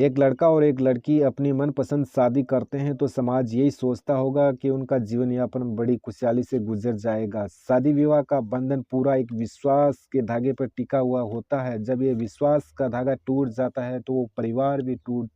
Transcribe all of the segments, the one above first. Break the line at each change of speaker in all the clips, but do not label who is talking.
एक लड़का और एक लड़की अपनी मनपसंद शादी करते हैं तो समाज यही सोचता होगा कि उनका जीवन यापन बड़ी खुशहाली से गुजर जाएगा। शादी विवाह का बंधन पूरा एक विश्वास के धागे पर टिका हुआ होता है। जब ये विश्वास का धागा टूट जाता है तो वो परिवार भी टूट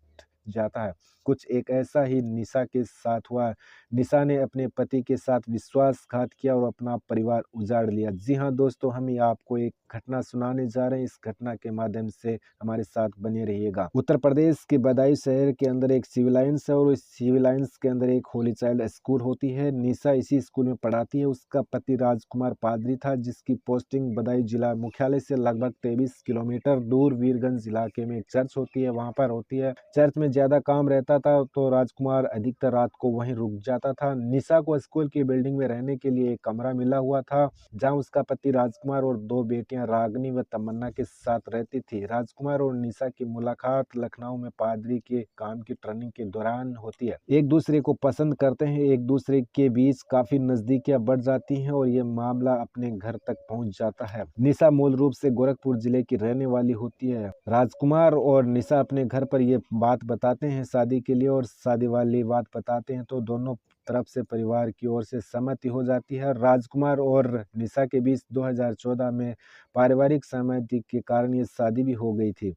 जाता है। कुछ एक ऐसा ही निशा के साथ हुआ। निशा ने अपने पति के साथ विश्वासघात किया और अपना परिवार उजाड़ लिया। जी हाँ दोस्तों, हम ही आपको एक घटना सुनाने जा रहे हैं। इस घटना के माध्यम से हमारे साथ बने रहिएगा। उत्तर प्रदेश के बदायूं शहर के अंदर एक सिविल लाइन्स है और इस सिविल लाइन्स के अंदर एक होली चाइल्ड स्कूल होती है। निशा इसी स्कूल में पढ़ाती है। उसका पति राजकुमार पादरी था, जिसकी पोस्टिंग बदायूं जिला मुख्यालय से लगभग 23 किलोमीटर दूर वीरगंज इलाके में एक चर्च होती है, वहां पर होती है। चर्च में ज्यादा काम रहता था तो राजकुमार अधिकतर रात को वहीं रुक जाता था। निशा को स्कूल की बिल्डिंग में रहने के लिए एक कमरा मिला हुआ था, जहां उसका पति राजकुमार और 2 बेटियां रागनी व तमन्ना के साथ रहती थी। राजकुमार और निशा की मुलाकात लखनऊ में पादरी के काम की ट्रेनिंग के दौरान होती है। एक दूसरे को पसंद करते हैं, एक दूसरे के बीच काफी नजदीकियां बढ़ जाती हैं और ये मामला अपने घर तक पहुंच जाता है। निशा मूल रूप से गोरखपुर जिले की रहने वाली होती है। राजकुमार और निशा अपने घर पर ये बात बताते हैं शादी के लिए, और शादी वाली बात बताते हैं तो दोनों तरफ से परिवार की ओर से सहमति हो जाती है। राजकुमार और निशा के बीच 2014 में पारिवारिक सहमति के कारण ये शादी भी हो गई थी।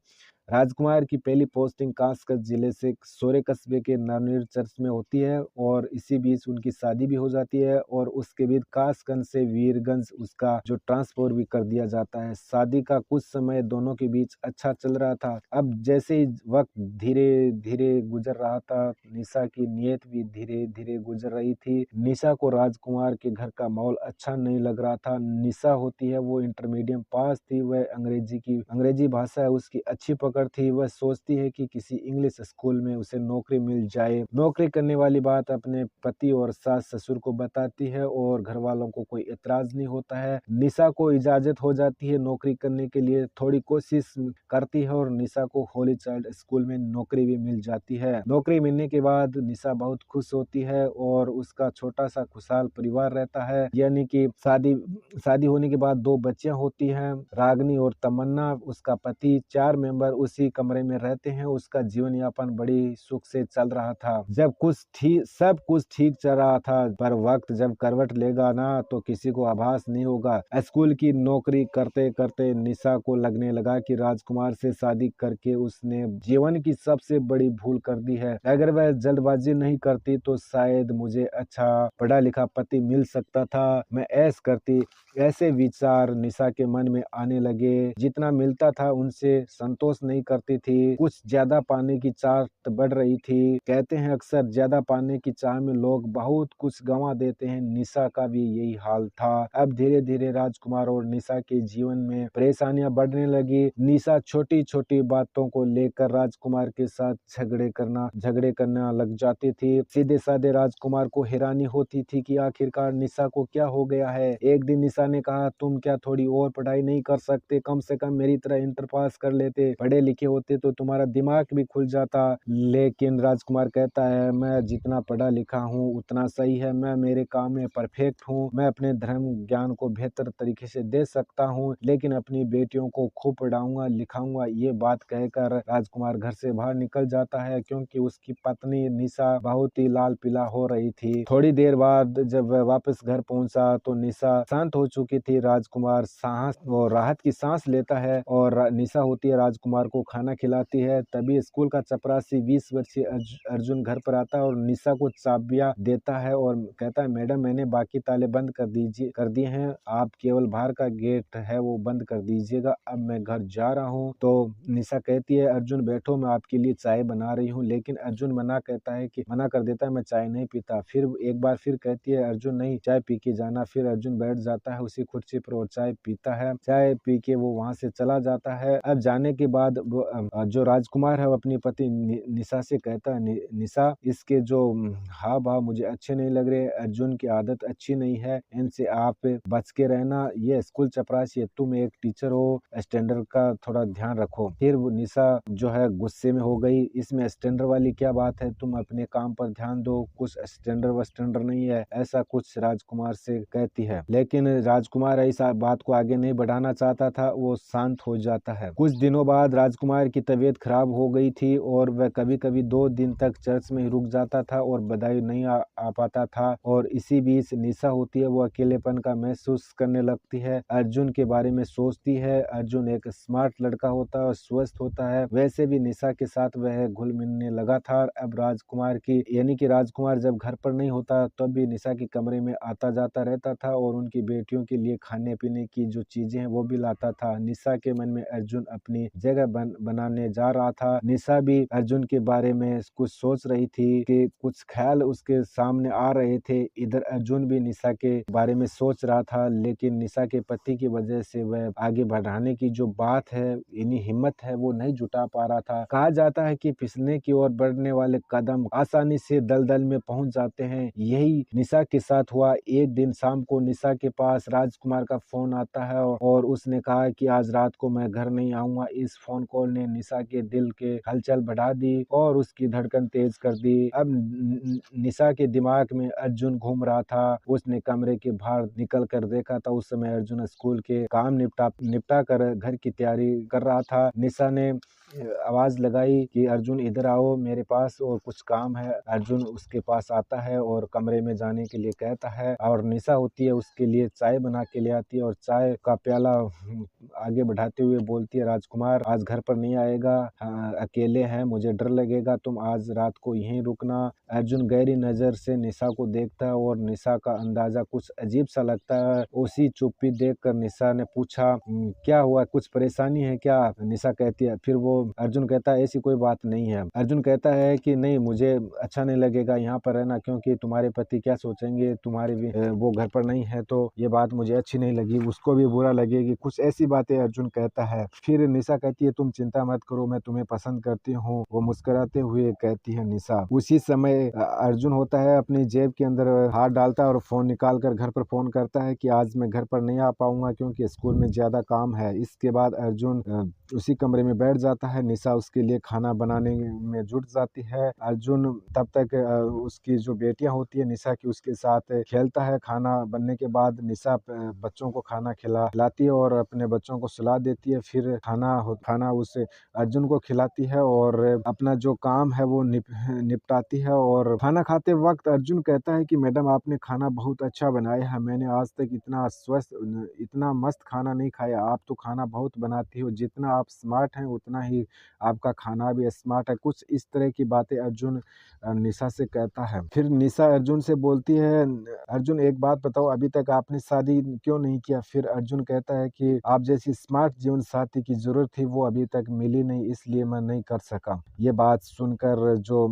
राजकुमार की पहली पोस्टिंग कासगंज जिले से सोरे कस्बे के नवनीत चर्च में होती है और इसी बीच उनकी शादी भी हो जाती है और उसके बीच कासगंज से वीरगंज उसका जो ट्रांसफर भी कर दिया जाता है। शादी का कुछ समय दोनों के बीच अच्छा चल रहा था। अब जैसे ही वक्त धीरे धीरे गुजर रहा था, निशा की नीयत भी धीरे धीरे गुजर रही थी। निशा को राजकुमार के घर का माहौल अच्छा नहीं लग रहा था। निशा होती है वो इंटरमीडिएट पास थी, वह अंग्रेजी भाषा है उसकी अच्छी पकड़ थी। वह सोचती है कि किसी इंग्लिश स्कूल में उसे नौकरी मिल जाए। नौकरी करने वाली बात अपने पति और सास ससुर को बताती है और घर वालों को कोई एतराज नहीं होता है। निशा को इजाजत हो जाती है नौकरी करने के लिए, थोड़ी कोशिश करती है और निशा को होली चाइल्ड स्कूल में नौकरी भी मिल जाती है। नौकरी मिलने के बाद निशा बहुत खुश होती है और उसका छोटा सा खुशहाल परिवार रहता है। यानी कि शादी होने के बाद 2 बच्चियां होती हैं, रागनी और तमन्ना। उसका पति, 4 मेंबर उसी कमरे में रहते हैं। उसका जीवन यापन बड़ी सुख से चल रहा था। सब कुछ ठीक चल रहा था, पर वक्त जब करवट लेगा ना तो किसी को आभास नहीं होगा। स्कूल की नौकरी करते करते निशा को लगने लगा कि राजकुमार से शादी करके उसने जीवन की सबसे बड़ी भूल कर दी है। अगर वह जल्दबाजी नहीं करती तो शायद मुझे अच्छा पढ़ा लिखा पति मिल सकता था, मैं ऐश करती। ऐसे विचार निशा के मन में आने लगे। जितना मिलता था उनसे संतोष नहीं करती थी, कुछ ज्यादा पाने की चाह बढ़ रही थी। कहते हैं अक्सर ज्यादा पाने की चाह में लोग बहुत कुछ गंवा देते हैं। निशा का भी यही हाल था। अब धीरे धीरे राजकुमार और निशा के जीवन में परेशानियां बढ़ने लगी। निशा छोटी छोटी बातों को लेकर राजकुमार के साथ झगड़े करना लग जाती थी। सीधे साधे राजकुमार को हैरानी होती थी कि आखिरकार निशा को क्या हो गया है। एक दिन निशा ने कहा, तुम क्या थोड़ी और पढ़ाई नहीं कर सकते? कम से कम मेरी तरह इंटर पास कर लेते, पढ़े लिखे होते तो तुम्हारा दिमाग भी खुल जाता। लेकिन राजकुमार कहता है, मैं जितना पढ़ा लिखा हूँ उतना सही है, मैं मेरे काम में परफेक्ट हूँ, मैं अपने धर्म ज्ञान को बेहतर तरीके से दे सकता हूँ, लेकिन अपनी बेटियों को खूब पढ़ाऊंगा लिखाऊंगा। ये बात कहकर राजकुमार घर से बाहर निकल जाता है, क्योंकि उसकी पत्नी निशा बहुत ही लाल पीला हो रही थी। थोड़ी देर बाद जब वह वापस घर पहुंचा तो निशा शांत हो चुकी थी। राजकुमार राहत की सांस लेता है और निशा होती है राजकुमार को खाना खिलाती है। तभी स्कूल का चपरासी 20 वर्षीय अर्जुन घर पर आता है और निशा को चाबियां देता है और कहता है, मैडम मैंने बाकी ताले बंद कर दिए हैं, आप केवल बाहर का गेट है वो बंद कर दीजिएगा, अब मैं घर जा रहा हूँ। तो निशा कहती है, अर्जुन बैठो, मैं आपके लिए चाय बना रही हूँ। लेकिन अर्जुन मना कर देता है, मैं चाय नहीं पीता। फिर एक बार फिर कहती है, अर्जुन नहीं, चाय पी के जाना। फिर अर्जुन बैठ जाता है उसी कुर्सी पर और चाय पीता है। चाय पी के वो वहां से चला जाता है। अब जाने के बाद जो राजकुमार है वो अपनी पत्नी निशा से कहता है, निशा इसके जो हाव भाव मुझे अच्छे नहीं लग रहे, अर्जुन की आदत अच्छी नहीं है, इनसे आप बच के रहना। ये स्कूल चपरासी है, तुम एक टीचर हो, स्टैंडर्ड का थोड़ा ध्यान रखो। फिर वो निशा जो है गुस्से में हो गई, इसमें स्टैंडर्ड वाली क्या बात है, तुम अपने काम पर ध्यान दो, कुछ स्टैंडर्ड व स्टैंडर्ड नहीं है, ऐसा कुछ राजकुमार से कहती है। लेकिन राजकुमार ऐसा बात को आगे नहीं बढ़ाना चाहता था, वो शांत हो जाता है। कुछ दिनों बाद राजकुमार की तबीयत खराब हो गई थी और वह कभी-कभी 2 दिन तक चर्च में ही रुक जाता था और बधाई नहीं आ पाता था। और इसी बीच निशा होती है वो अकेलेपन का महसूस करने लगती है। अर्जुन के बारे में सोचती है। अर्जुन एक स्मार्ट लड़का होता है और स्वस्थ होता है। वैसे भी निशा के साथ वह घुल-मिलने लगा था। अब राजकुमार की यानी कि राजकुमार जब घर पर नहीं होता तब भी निशा के कमरे में आता-जाता रहता था और उनकी बेटियों के लिए खाने-पीने की जो चीजें हैं वो भी लाता था। निशा के मन में अर्जुन अपनी जगह बनाने जा रहा था। निशा भी अर्जुन के बारे में कुछ सोच रही थी कि कुछ ख्याल उसके सामने आ रहे थे। इधर अर्जुन भी निशा के बारे में सोच रहा था, लेकिन निशा के पति की वजह से वह आगे बढ़ाने की जो बात है यानी हिम्मत है वो नहीं जुटा पा रहा था। कहा जाता है कि फिसलने की ओर बढ़ने वाले कदम आसानी से दलदल में पहुंच जाते हैं। यही निशा के साथ हुआ। एक दिन शाम को निशा के पास राजकुमार का फोन आता है और उसने कहा कि आज रात को मैं घर नहीं आऊंगा। इस फोन कॉल ने निशा के दिल के हलचल बढ़ा दी और उसकी धड़कन तेज कर दी। अब निशा के दिमाग में अर्जुन घूम रहा था। उसने कमरे के बाहर निकल कर देखा था। उस समय अर्जुन स्कूल के काम निपटा कर घर की तैयारी कर रहा था। निशा ने आवाज लगाई कि अर्जुन इधर आओ मेरे पास और कुछ काम है। अर्जुन उसके पास आता है और कमरे में जाने के लिए कहता है और निशा होती है उसके लिए चाय बना के ले आती है और चाय का प्याला आगे बढ़ाते हुए बोलती है, राजकुमार आज घर पर नहीं आएगा, अकेले हैं, मुझे डर लगेगा, तुम आज रात को यहीं रुकना। अर्जुन गहरी नजर से निशा को देखता है और निशा का अंदाजा कुछ अजीब सा लगता है। उसी चुप्पी देखकर निशा ने पूछा, क्या हुआ, कुछ परेशानी है क्या? निशा कहती है। फिर वो अर्जुन कहता है ऐसी कोई बात नहीं है। अर्जुन कहता है कि नहीं, मुझे अच्छा नहीं लगेगा यहाँ पर रहना, क्योंकि तुम्हारे पति क्या सोचेंगे, तुम्हारे वो घर पर नहीं है, तो ये बात मुझे अच्छी नहीं लगी, उसको भी बुरा लगेगी। कुछ ऐसी बातें अर्जुन कहता है। फिर निशा कहती है तुम चिंता मत करो, मैं तुम्हें पसंद करती हूँ, वो मुस्कुराते हुए कहती है निशा। उसी समय अर्जुन होता है अपनी जेब के अंदर हाथ डालता है और फोन निकाल कर घर पर फोन करता है कि आज मैं घर पर नहीं आ पाऊंगा क्योंकि स्कूल में ज्यादा काम है। इसके बाद अर्जुन उसी कमरे में बैठ जाता है। निशा उसके लिए खाना बनाने में जुट जाती है। अर्जुन तब तक उसकी जो बेटियां होती है निशा की उसके साथ खेलता है। खाना बनने के बाद निशा बच्चों को खाना खिलाती है और अपने बच्चों को सुला देती है। फिर खाना उस अर्जुन को खिलाती है और अपना जो काम है वो निपटाती है। और खाना खाते वक्त अर्जुन कहता है कि मैडम आपने खाना बहुत अच्छा बनाया है, मैंने आज तक इतना स्वस्थ इतना मस्त खाना नहीं खाया, आप तो खाना बहुत बनाती हो, जितना आप स्मार्ट हैं उतना ही आपका खाना भी स्मार्ट है। कुछ इस तरह की बातें अर्जुन निशा से कहता है। फिर निशा अर्जुन से बोलती है, अर्जुन एक बात बताओ, अभी तक आपने शादी क्यों नहीं किया? फिर अर्जुन कहता है कि आप जैसी स्मार्ट जीवन साथी की जरूरत थी वो अभी तक मिली नहीं, इसलिए मैं नहीं कर सका। ये बात सुनकर जो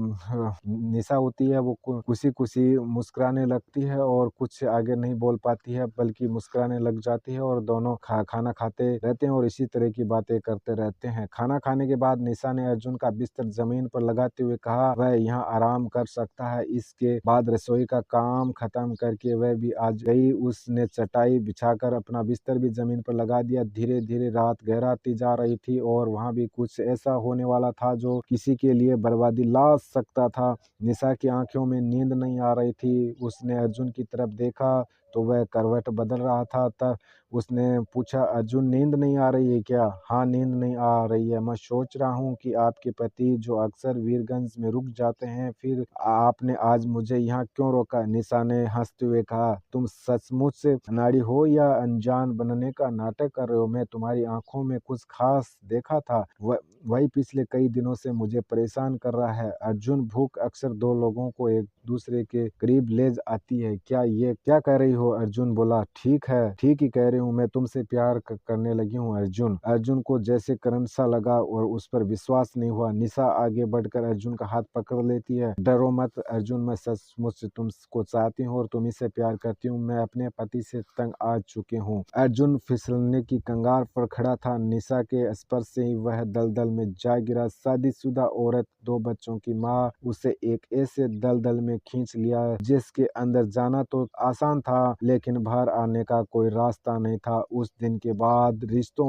निशा होती है वो खुशी खुशी मुस्कुराने लगती है और कुछ आगे नहीं बोल पाती है बल्कि मुस्कुराने लग जाती है और दोनों खाना खाते रहते हैं और इसी तरह की बातें करते रहते हैं। खाना खाने के बाद निशा ने अर्जुन का बिस्तर जमीन पर लगाते हुए कहा वह यहाँ आराम कर सकता है। इसके बाद रसोई का काम खत्म करके वह भी आज गई। उसने चटाई बिछाकर अपना बिस्तर भी जमीन पर लगा दिया। धीरे धीरे रात गहराती जा रही थी और वहां भी कुछ ऐसा होने वाला था जो किसी के लिए बर्बादी ला सकता था। निशा की आंखों में नींद नहीं आ रही थी। उसने अर्जुन की तरफ देखा तो वह करवट बदल रहा था। तब उसने पूछा, अर्जुन नींद नहीं आ रही है क्या? हाँ नींद नहीं आ रही है, मैं सोच रहा हूँ कि आपके पति जो अक्सर वीरगंज में रुक जाते हैं, फिर आपने आज मुझे यहाँ क्यों रोका? निशा ने हंसते हुए कहा, तुम सचमुच से नारी हो या अनजान बनने का नाटक कर रहे हो? मैं तुम्हारी आंखों में कुछ खास देखा था, वही पिछले कई दिनों से मुझे परेशान कर रहा है। अर्जुन, भूख अक्सर दो लोगों को एक दूसरे के करीब ले आती है, क्या कह रही हो? अर्जुन बोला, ठीक है, ठीक ही कह रही हूँ, मैं तुमसे प्यार करने लगी हूँ। अर्जुन को जैसे करंट सा लगा और उस पर विश्वास नहीं हुआ। निशा आगे बढ़कर अर्जुन का हाथ पकड़ लेती है। डरो मत अर्जुन, मैं सचमुच तुमको चाहती हूँ और तुम्ही से प्यार करती हूँ। मैं अपने पति से तंग आ चुकी हूँ। अर्जुन फिसलने की कंगार पर खड़ा था। निशा के स्पर्श से ही वह दलदल में जा गिरा। शादीशुदा औरत, दो बच्चों की माँ, उसे एक ऐसे दलदल में खींच लिया जिसके अंदर जाना तो आसान था लेकिन बाहर आने का कोई रास्ता नहीं था। उस दिन के बाद रिश्तों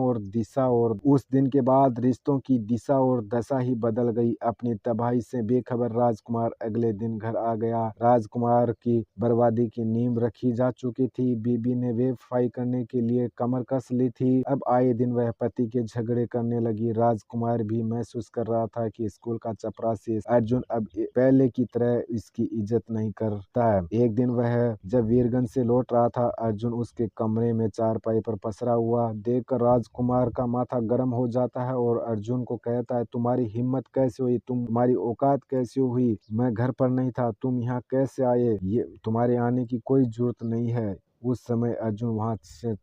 की दिशा और दशा ही बदल गई। अपनी तबाही से बेखबर राजकुमार अगले दिन घर आ गया। राजकुमार की बर्बादी की नींव रखी जा चुकी थी। बीबी ने बेवफाई करने के लिए कमर कस ली थी। अब आए दिन वह पति के झगड़े करने लगी। राजकुमार राजकुमार भी महसूस कर रहा था कि स्कूल का चपरासी अर्जुन अब पहले की तरह इसकी इज्जत नहीं करता है। एक दिन वह जब वीरगंज से लौट रहा था, अर्जुन उसके कमरे में चारपाई पर पसरा हुआ देखकर राजकुमार का माथा गर्म हो जाता है और अर्जुन को कहता है, तुम्हारी हिम्मत कैसे हुई, तुम्हारी औकात कैसे हुई, मैं घर पर नहीं था, तुम यहाँ कैसे आए, ये तुम्हारे आने की कोई जरूरत नहीं है। उस समय अर्जुन वहां से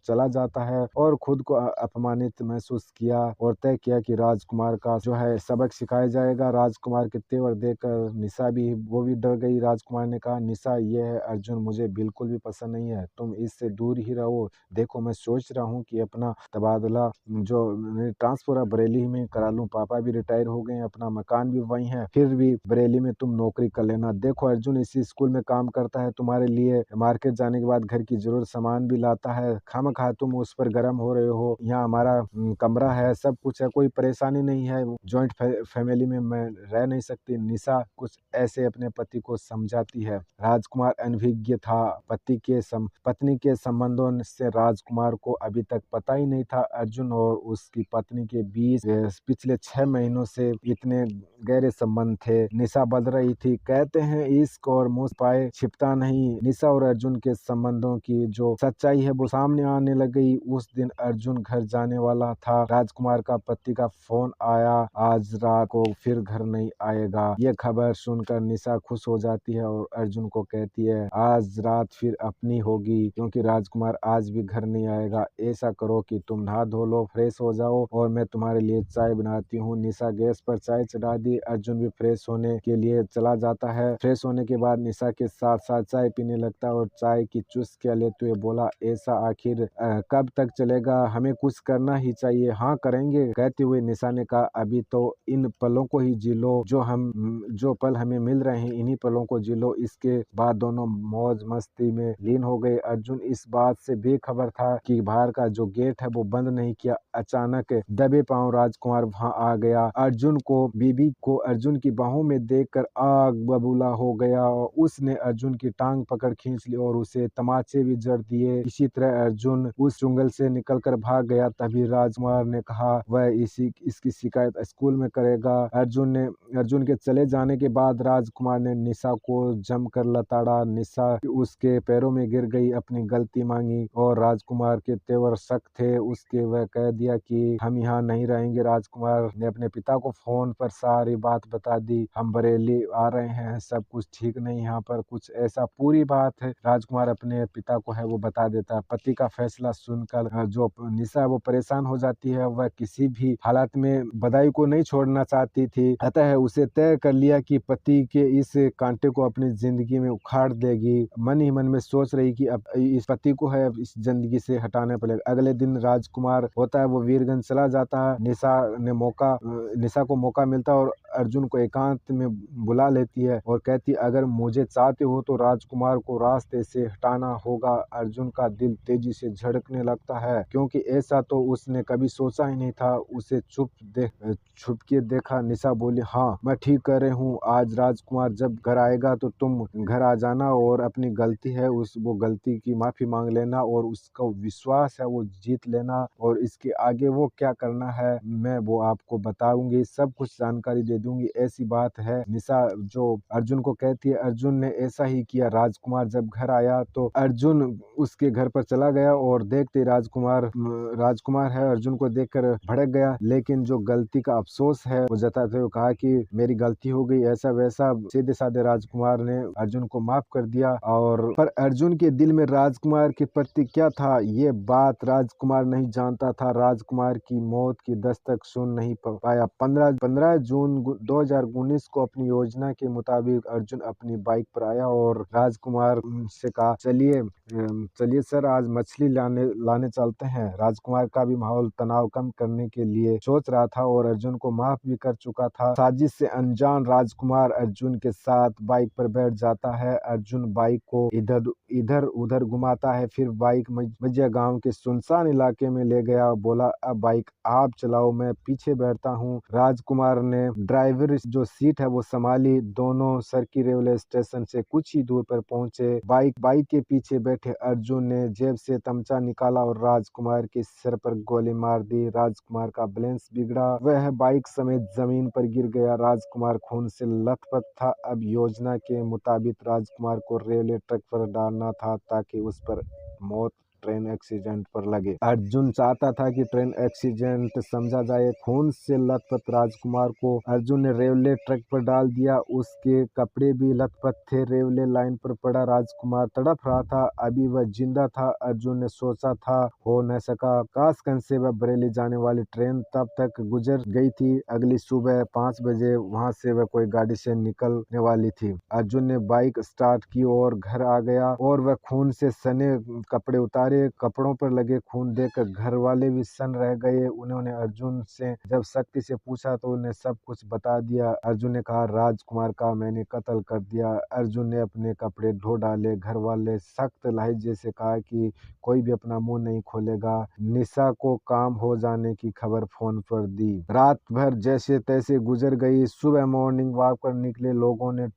चला जाता है और खुद को अपमानित महसूस किया और तय किया कि राजकुमार का जो है सबक सिखाया जाएगा। राजकुमार के तेवर देखकर निशा भी वो भी डर गई। राजकुमार ने कहा, निशा ये है अर्जुन मुझे बिल्कुल भी पसंद नहीं है, तुम इससे दूर ही रहो। देखो मैं सोच रहा हूँ कि अपना तबादला जो ट्रांसफर बरेली में करा लूँ, पापा भी रिटायर हो गए, अपना मकान भी वही है, फिर भी बरेली में तुम नौकरी कर लेना। देखो अर्जुन इसी स्कूल में काम करता है, तुम्हारे लिए मार्केट जाने के बाद घर की जरूरत सामान भी लाता है, खामखा तुम उस पर गर्म हो रहे हो। यहाँ हमारा कमरा है, सब कुछ है, कोई परेशानी नहीं है, जॉइंट फैमिली में मैं रह नहीं सकती। निशा कुछ ऐसे अपने पति को समझाती है। राजकुमार अनभिज्ञ था। पत्नी के संबंधों से राजकुमार को अभी तक पता ही नहीं था। अर्जुन और उसकी पत्नी के बीच पिछले 6 महीनों से इतने गहरे संबंध थे। निशा बदल रही थी। कहते हैं इश्क और मुंह पाए छिपता नहीं। निशा और अर्जुन के संबंधों की जो सच्चाई है वो सामने आने लग गई। उस दिन अर्जुन घर जाने वाला था। राजकुमार का पति का फोन आया, आज रात को फिर घर नहीं आएगा। ये खबर सुनकर निशा खुश हो जाती है और अर्जुन को कहती है, आज रात फिर अपनी होगी क्योंकि राजकुमार आज भी घर नहीं आएगा। ऐसा करो कि तुम नहा धो लो, फ्रेश हो जाओ और मैं तुम्हारे लिए चाय बनाती हूँ। निशा गैस पर चाय चढ़ा दी। अर्जुन भी फ्रेश होने के लिए चला जाता है। फ्रेश होने के बाद निशा के साथ साथ चाय पीने लगता है और चाय की चुस्कियां लेते हुए बोला, ऐसा आखिर कब तक चलेगा, हमें कुछ करना ही चाहिए। हाँ करेंगे, कहते हुए निशा ने कहा, अभी तो इन पलों को ही जी लो, जो पल हमें मिल रहे हैं इन्हीं पलों को जी लो। इसके बाद दोनों मौज मस्ती में लीन हो गए। अर्जुन इस बात से बेखबर था कि बाहर का जो गेट है वो बंद नहीं किया। अचानक दबे पांव राजकुमार वहां आ गया। अर्जुन को बीबी को अर्जुन की बाहों में देखकर आग बबूला हो गया और उसने अर्जुन की टांग पकड़ खींच ली और उसे तमाचे भी जड़ दिए। इसी तरह अर्जुन उस जंगल से निकलकर भाग गया। तभी राजकुमार ने कहा वह इसकी शिकायत स्कूल में करेगा। अर्जुन के चले जाने के बाद राजकुमार ने निशा को जमकर लताड़ा। निशा उसके पैरों में गिर गई, अपनी गलती मांगी और राजकुमार के तेवर सख्त थे उसके। वह कह दिया कि हम यहाँ नहीं रहेंगे। राजकुमार ने अपने पिता को फोन पर सारी बात बता दी, हम बरेली आ रहे हैं, सब कुछ ठीक नहीं, यहाँ पर कुछ ऐसा पूरी बात है राजकुमार अपने पिता को है वो बता देता है। पति का फैसला सुनकर जो निशा वो परेशान हो जाती है। वह किसी भी हालत में बधाई को नहीं छोड़ना चाहती थी, अतः उसे तय कर लिया कि पति के इस कांटे को अपनी जिंदगी में उखाड़ देगी। मन ही मन में सोच रही कि अब इस पति को है इस जिंदगी से हटाने पड़ेगा। अगले दिन राजकुमार होता है वो वीरगंज चला जाता है। निशा को मौका मिलता है और अर्जुन को एकांत में बुला लेती है और कहती, अगर मुझे चाहते हो तो राजकुमार को रास्ते से हटाना होगा। अर्जुन का दिल तेजी से धड़कने लगता है क्योंकि ऐसा तो उसने कभी सोचा ही नहीं था। उसे छुप के देखा। निशा बोली, हाँ मैं ठीक कर रही हूँ, आज राजकुमार जब घर आएगा तो तुम घर आ जाना और अपनी गलती है वो गलती की माफी मांग लेना और उसका विश्वास है वो जीत लेना और इसके आगे वो क्या करना है मैं वो आपको बताऊंगी, सब कुछ जानकारी दे दूंगी। ऐसी बात है। निशा जो अर्जुन को कहती है। अर्जुन ने ऐसा ही किया। राजकुमार जब घर आया तो अर्जुन उसके घर पर चला गया और देखते राजकुमार है अर्जुन को देखकर भड़क गया, लेकिन जो गलती का अफसोस है वो जताते हुए कहा कि मेरी गलती हो गई, ऐसा वैसा। सीधे साधे राजकुमार ने अर्जुन को माफ कर दिया। और पर अर्जुन के दिल में राजकुमार के प्रति क्या था ये बात राजकुमार नहीं जानता था। राजकुमार की मौत की दस्तक सुन नहीं पाया। 15 जून 2019 को अपनी योजना के मुताबिक अर्जुन अपनी बाइक पर आया और राजकुमार से कहा, चलिए सर आज मछली लाने चलते हैं। राजकुमार का भी माहौल तनाव कम करने के लिए सोच रहा था और अर्जुन को माफ भी कर चुका था। साजिश से अनजान राजकुमार अर्जुन के साथ बाइक पर बैठ जाता है। अर्जुन बाइक को इधर उधर घुमाता है, फिर बाइक मजिया गांव के सुनसान इलाके में ले गया। बोला, अब बाइक आप चलाओ, मैं पीछे बैठता हूँ। राजकुमार ने ड्राइव ड्राइवर जो सीट है वो संभाली। दोनों सरकी रेलवे स्टेशन से कुछ ही दूर पर पहुंचे। बाइक के पीछे बैठे अर्जुन ने जेब से तमचा निकाला और राजकुमार के सिर पर गोली मार दी। राजकुमार का बैलेंस बिगड़ा, वह बाइक समेत जमीन पर गिर गया। राजकुमार खून से लथपथ था। अब योजना के मुताबिक राजकुमार को रेलवे ट्रैक पर डालना था ताकि उस पर मौत ट्रेन एक्सीडेंट पर लगे। अर्जुन चाहता था कि ट्रेन एक्सीडेंट समझा जाए। खून से लथपथ राजकुमार को अर्जुन ने रेलवे ट्रैक पर डाल दिया। उसके कपड़े भी लथपथ थे। रेलवे लाइन पर पड़ा राजकुमार तड़प रहा था। अभी वह जिंदा था। अर्जुन ने सोचा था हो न सका। कासगंज से वह बरेली जाने वाली ट्रेन तब तक गुजर गई थी। अगली सुबह 5 बजे वहां से वह कोई गाड़ी से निकलने वाली थी। अर्जुन ने बाइक स्टार्ट की और घर आ गया और वह खून से सने कपड़े उतारे। कपड़ों पर लगे खून देखकर घर वाले भी सन्न रह गए। उन्होंने अर्जुन से जब सख्ती से पूछा तो उन्हें सब कुछ बता दिया। अर्जुन ने कहा राजकुमार का मैंने कत्ल कर दिया। अर्जुन ने अपने कपड़े धो डाले। घर वाले सख्त लहजे से कहा कि कोई भी अपना मुंह नहीं खोलेगा। निशा को काम हो जाने की खबर फोन पर दी। रात भर जैसे तैसे गुजर गई। सुबह मॉर्निंग वॉक पर निकले लोगों ने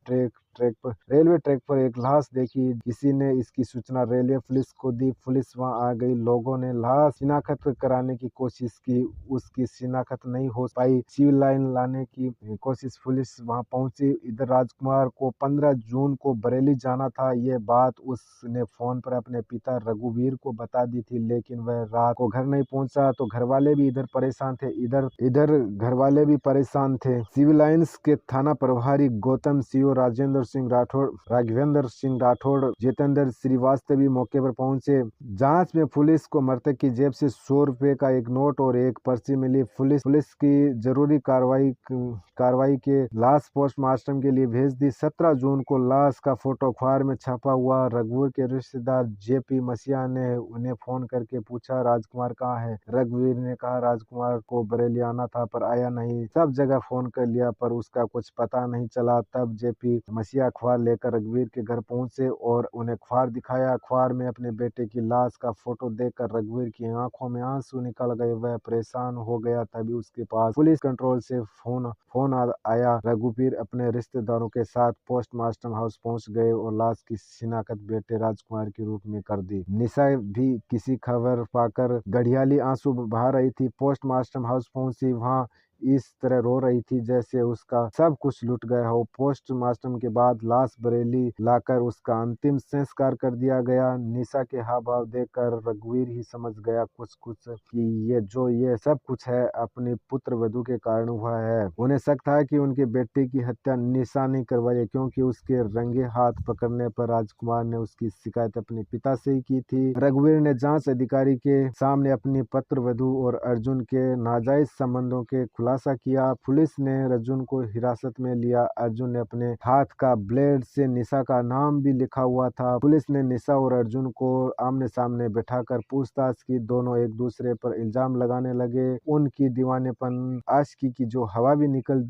रेलवे ट्रैक पर एक लाश देखी। किसी ने इसकी सूचना रेलवे पुलिस को दी। पुलिस वहां आ गई। लोगों ने लाश शिनाख्त कराने की कोशिश की। उसकी शिनाख्त नहीं हो पाई। सिविल लाइन लाने की कोशिश, पुलिस वहां पहुंची। इधर राजकुमार को 15 जून को बरेली जाना था। ये बात उसने फोन पर अपने पिता रघुवीर को बता दी थी, लेकिन वह रात को घर नहीं पहुंचा तो घर वाले भी इधर परेशान थे। इधर घर वाले भी परेशान थे। सिविल लाइन्स के थाना प्रभारी गौतम सिंह, राजेंद्र सिंह राठौड़, राघवेंद्र सिंह राठौड़, जितेंद्र श्रीवास्तव भी मौके पर पहुंचे। जांच में पुलिस को मृतक की जेब से 100 रुपए का एक नोट और एक पर्ची मिली। पुलिस की जरूरी कार्रवाई के लाश पोस्टमार्टम के लिए भेज दी। 17 जून को लाश का फोटो अखबार में छपा हुआ। रघुवीर के रिश्तेदार जेपी मसीहा ने उन्हें फोन करके पूछा राजकुमार कहाँ है। रघुवीर ने कहा राजकुमार को बरेली आना था पर आया नहीं। सब जगह फोन कर लिया पर उसका कुछ पता नहीं चला। तब जेपी मसीहा अखबार लेकर रघुवीर के घर पहुंचे और उन्हें अखबार दिखाया। अखबार में अपने बेटे की लाश का फोटो देखकर रघुवीर की आंखों में आंसू निकल गए। वह परेशान हो गया। तभी उसके पास पुलिस कंट्रोल से फोन आया। रघुवीर अपने रिश्तेदारों के साथ पोस्टमार्टम हाउस पहुंच गए और लाश की शिनाख्त बेटे राजकुमार के रूप में कर दी। निशा भी किसी खबर पाकर गढ़ियाली आंसू बहा रही थी। पोस्टमार्टम हाउस पहुंची। वहां इस तरह रो रही थी जैसे उसका सब कुछ लुट गया हो। पोस्टमार्टम के बाद लाश बरेली लाकर उसका अंतिम संस्कार कर दिया गया। निशा के हाव भाव देखकर रघुवीर ही समझ गया कुछ कि ये सब कुछ है अपनी पुत्र वधू के कारण हुआ है। उन्हें शक था कि उनके बेटे की हत्या निशा ने करवाई, क्योंकि उसके रंगे हाथ पकड़ने पर राजकुमार ने उसकी शिकायत अपने पिता से ही की थी। रघुवीर ने जांच अधिकारी के सामने अपनी पुत्र वधू और अर्जुन के नाजायज संबंधों के खुलासा किया। पुलिस ने अर्जुन को हिरासत में लिया। अर्जुन ने अपने हाथ का ब्लेड से निशा का नाम भी लिखा हुआ था। पुलिस ने निशा और अर्जुन को आमने सामने बैठाकर पूछताछ की। दोनों एक दूसरे पर इल्जाम लगाने लगे। उनकी दीवानेपन आशिकी की जो हवा भी निकल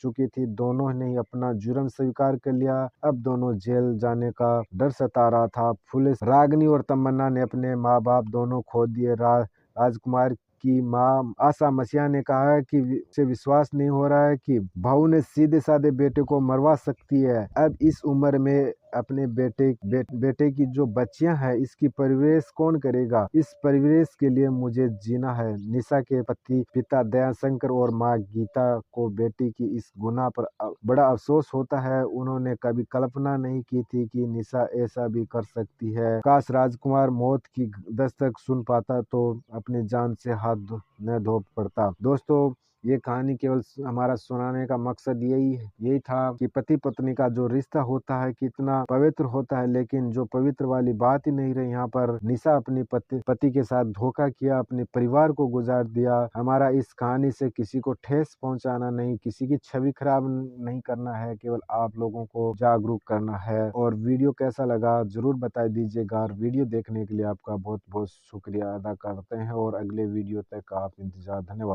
चुकी थी। दोनों ने अपना जुर्म स्वीकार कर लिया। अब दोनों जेल जाने का डर सता रहा था। पुलिस रागनी और तमन्ना ने अपने माँ बाप दोनों खो दिए। राजकुमार की मां आशा मसीहा ने कहा कि से विश्वास नहीं हो रहा है कि बहू ने सीधे साधे बेटे को मरवा सकती है। अब इस उम्र में अपने बेटे की जो बच्चियां हैं इसकी परवरिश कौन करेगा। इस परवरिश के लिए मुझे जीना है। निशा के पिता दयाशंकर और माँ गीता को बेटी की इस गुनाह पर बड़ा अफसोस होता है। उन्होंने कभी कल्पना नहीं की थी कि निशा ऐसा भी कर सकती है। काश राजकुमार मौत की दस्तक सुन पाता तो अपनी जान से हाथ न धो पड़ता। दोस्तों ये कहानी केवल हमारा सुनाने का मकसद यही था कि पति पत्नी का जो रिश्ता होता है कितना पवित्र होता है, लेकिन जो पवित्र वाली बात ही नहीं रही। यहाँ पर निशा अपनी पति के साथ धोखा किया, अपने परिवार को गुजार दिया। हमारा इस कहानी से किसी को ठेस पहुंचाना नहीं, किसी की छवि खराब नहीं करना है, केवल आप लोगों को जागरूक करना है। और वीडियो कैसा लगा जरूर बता दीजिएगा। वीडियो देखने के लिए आपका बहुत बहुत शुक्रिया अदा करते हैं और अगले वीडियो तक आप इंतजार। धन्यवाद।